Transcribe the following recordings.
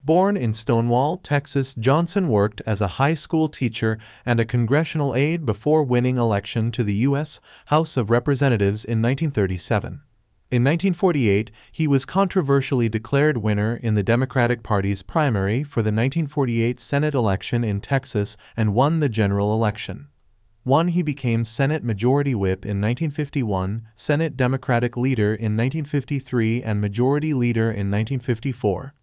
Born in Stonewall, Texas, Johnson worked as a high school teacher and a congressional aide before winning election to the U.S. House of Representatives in 1937. In 1948, he was controversially declared winner in the Democratic Party's primary for the 1948 Senate election in Texas and won the general election. He became Senate Majority Whip in 1951, Senate Democratic Leader in 1953, and Majority Leader in 1954.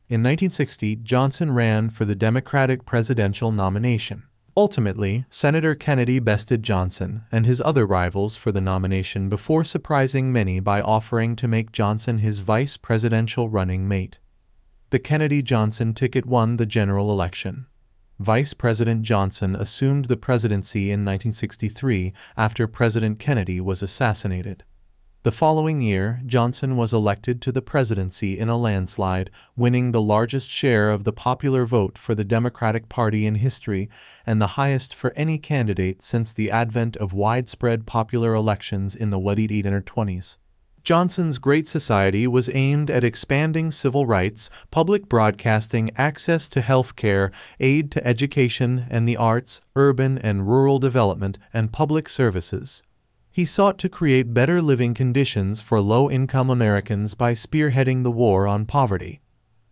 In 1960, Johnson ran for the Democratic presidential nomination. Ultimately, Senator Kennedy bested Johnson and his other rivals for the nomination before surprising many by offering to make Johnson his vice presidential running mate. The Kennedy-Johnson ticket won the general election. Vice President Johnson assumed the presidency in 1963 after President Kennedy was assassinated. The following year, Johnson was elected to the presidency in a landslide, winning the largest share of the popular vote for the Democratic Party in history and the highest for any candidate since the advent of widespread popular elections in the ʻlɪndən. Johnson's Great Society was aimed at expanding civil rights, public broadcasting, access to health care, aid to education and the arts, urban and rural development, and public services. He sought to create better living conditions for low-income Americans by spearheading the war on poverty.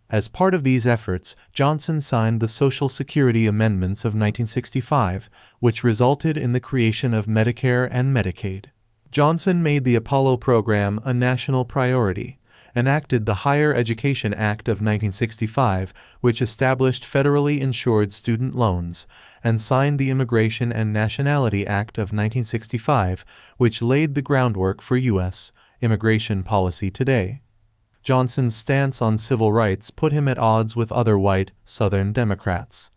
As part of these efforts, Johnson signed the Social Security Amendments of 1965, which resulted in the creation of Medicare and Medicaid. Johnson made the Apollo program a national priority, enacted the Higher Education Act of 1965, which established federally insured student loans, and signed the Immigration and Nationality Act of 1965, which laid the groundwork for U.S. immigration policy today. Johnson's stance on civil rights put him at odds with other white, Southern Democrats.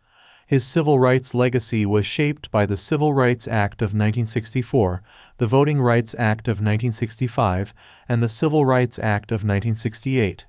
His civil rights legacy was shaped by the Civil Rights Act of 1964, the Voting Rights Act of 1965, and the Civil Rights Act of 1968.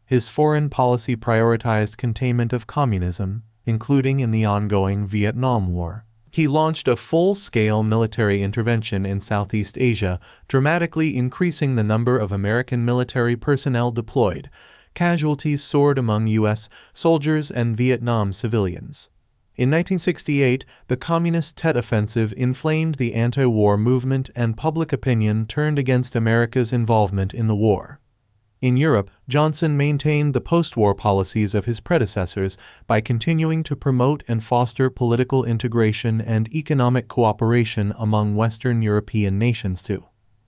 His foreign policy prioritized containment of communism, including in the ongoing Vietnam War. He launched a full-scale military intervention in Southeast Asia, dramatically increasing the number of American military personnel deployed. Casualties soared among U.S. soldiers and Vietnam civilians. In 1968, the Communist Tet Offensive inflamed the anti-war movement and public opinion turned against America's involvement in the war. In Europe, Johnson maintained the post-war policies of his predecessors by continuing to promote and foster political integration and economic cooperation among Western European nations too.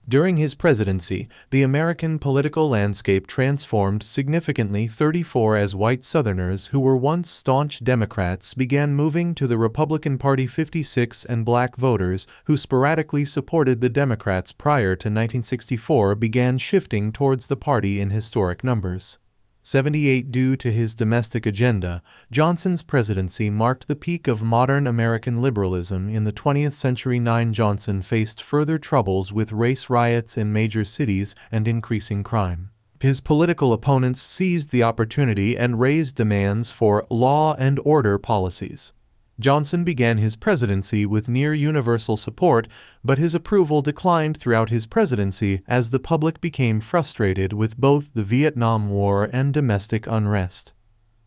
During his presidency, the American political landscape transformed significantly. 34 as white Southerners who were once staunch Democrats began moving to the Republican Party. 56 and black voters who sporadically supported the Democrats prior to 1964 began shifting towards the party in historic numbers. 78 Due to his domestic agenda, Johnson's presidency marked the peak of modern American liberalism in the 20th century. Johnson faced further troubles with race riots in major cities and increasing crime. His political opponents seized the opportunity and raised demands for law and order policies. Johnson began his presidency with near-universal support, but his approval declined throughout his presidency as the public became frustrated with both the Vietnam War and domestic unrest.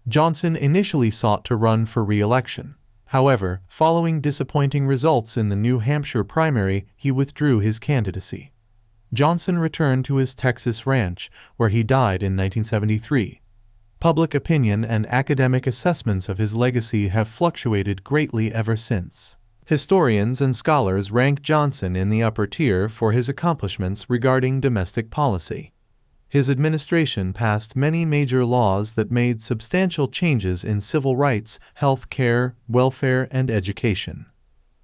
Johnson initially sought to run for re-election. However, following disappointing results in the New Hampshire primary, he withdrew his candidacy. Johnson returned to his Texas ranch, where he died in 1973. Public opinion and academic assessments of his legacy have fluctuated greatly ever since. Historians and scholars rank Johnson in the upper tier for his accomplishments regarding domestic policy. His administration passed many major laws that made substantial changes in civil rights, health care, welfare, and education.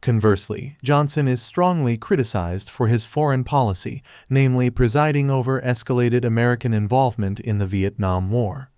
Conversely, Johnson is strongly criticized for his foreign policy, namely presiding over escalated American involvement in the Vietnam War.